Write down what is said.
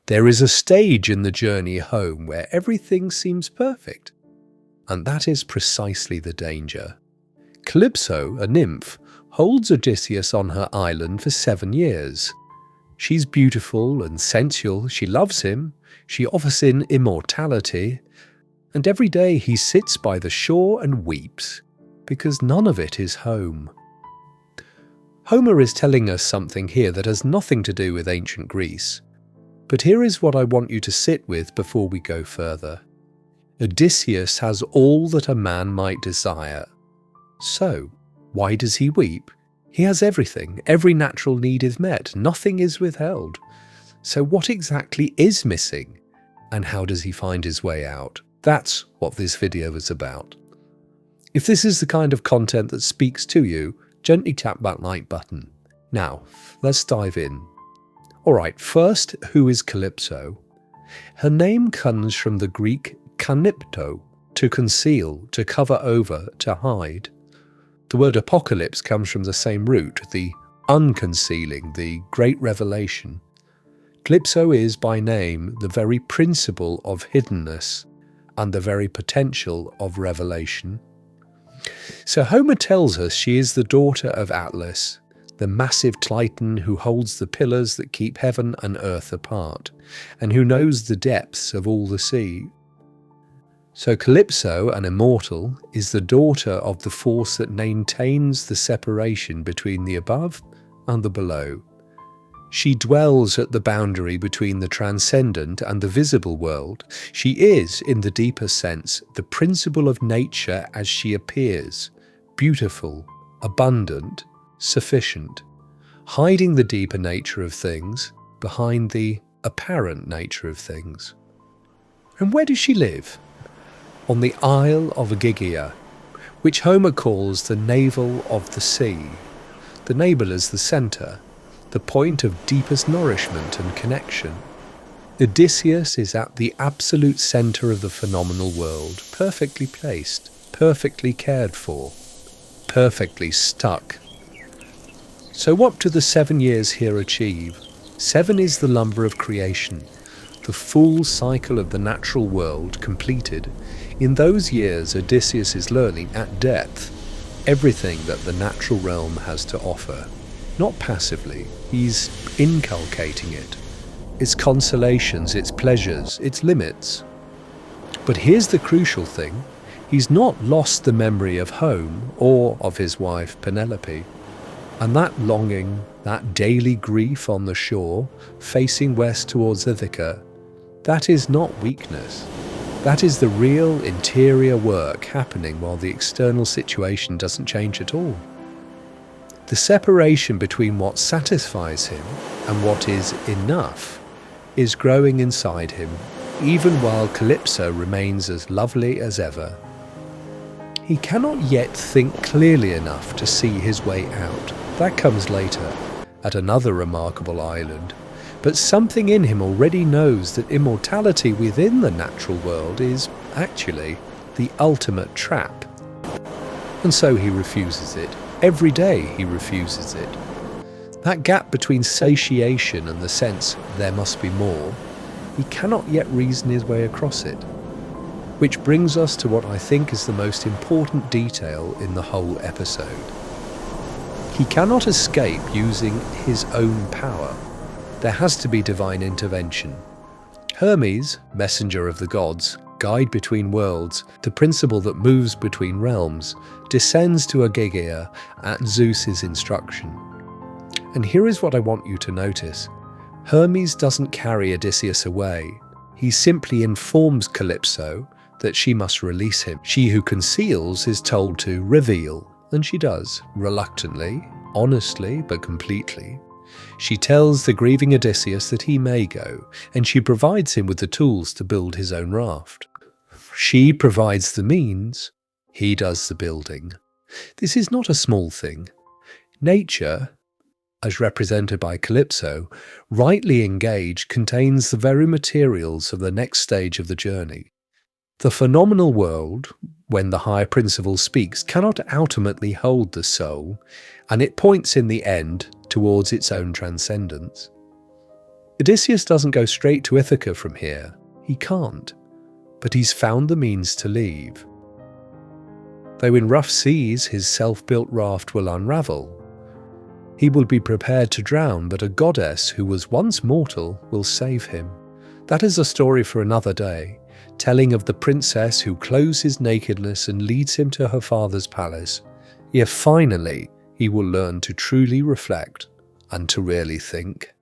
There is a stage in the journey home where everything seems perfect. And that is precisely the danger. Calypso, a nymph, holds Odysseus on her island for 7 years. She's beautiful and sensual, she loves him, she offers him immortality, and every day he sits by the shore and weeps, because none of it is home. Homer is telling us something here that has nothing to do with ancient Greece. But here is what I want you to sit with before we go further. Odysseus has all that a man might desire. So, why does he weep? He has everything. Every natural need is met. Nothing is withheld. So what exactly is missing? And how does he find his way out? That's what this video is about. If this is the kind of content that speaks to you, gently tap that like button. Now, let's dive in. Alright, first, who is Calypso? Her name comes from the Greek kalypto, to conceal, to cover over, to hide. The word apocalypse comes from the same root, the unconcealing, the great revelation. Calypso is, by name, the very principle of hiddenness and the very potential of revelation. So Homer tells us she is the daughter of Atlas, the massive Titan who holds the pillars that keep heaven and earth apart, and who knows the depths of all the sea. So Calypso, an immortal, is the daughter of the force that maintains the separation between the above and the below. She dwells at the boundary between the transcendent and the visible world. She is, in the deeper sense, the principle of nature as she appears, beautiful, abundant, sufficient, hiding the deeper nature of things behind the apparent nature of things. And where does she live? On the Isle of Ogygia, which Homer calls the navel of the sea. The navel is the centre, the point of deepest nourishment and connection. Odysseus is at the absolute centre of the phenomenal world, perfectly placed, perfectly cared for, perfectly stuck. So what do the 7 years here achieve? 7 is the number of creation, the full cycle of the natural world completed. In those years, Odysseus is learning at depth everything that the natural realm has to offer. Not passively, he's inculcating it. Its consolations, its pleasures, its limits. But here's the crucial thing. He's not lost the memory of home or of his wife Penelope. And that longing, that daily grief on the shore, facing west towards Ithaca, that is not weakness. That is the real interior work happening while the external situation doesn't change at all. The separation between what satisfies him and what is enough is growing inside him, even while Calypso remains as lovely as ever. He cannot yet think clearly enough to see his way out. That comes later, at another remarkable island. But something in him already knows that immortality within the natural world is, actually, the ultimate trap. And so he refuses it. Every day he refuses it. That gap between satiation and the sense there must be more, he cannot yet reason his way across it. Which brings us to what I think is the most important detail in the whole episode. He cannot escape using his own power. There has to be divine intervention. Hermes, messenger of the gods, guide between worlds, the principle that moves between realms, descends to Ogygia at Zeus's instruction. And here is what I want you to notice. Hermes doesn't carry Odysseus away. He simply informs Calypso that she must release him. She who conceals is told to reveal, and she does, reluctantly, honestly, but completely. She tells the grieving Odysseus that he may go, and she provides him with the tools to build his own raft. She provides the means, he does the building. This is not a small thing. Nature, as represented by Calypso, rightly engaged, contains the very materials of the next stage of the journey. The phenomenal world, when the higher principle speaks, cannot ultimately hold the soul, and it points in the end towards its own transcendence. Odysseus doesn't go straight to Ithaca from here. He can't. But he's found the means to leave. Though in rough seas his self-built raft will unravel, he will be prepared to drown, but a goddess who was once mortal will save him. That is a story for another day, telling of the princess who clothes his nakedness and leads him to her father's palace. Yet finally, he will learn to truly reflect and to really think.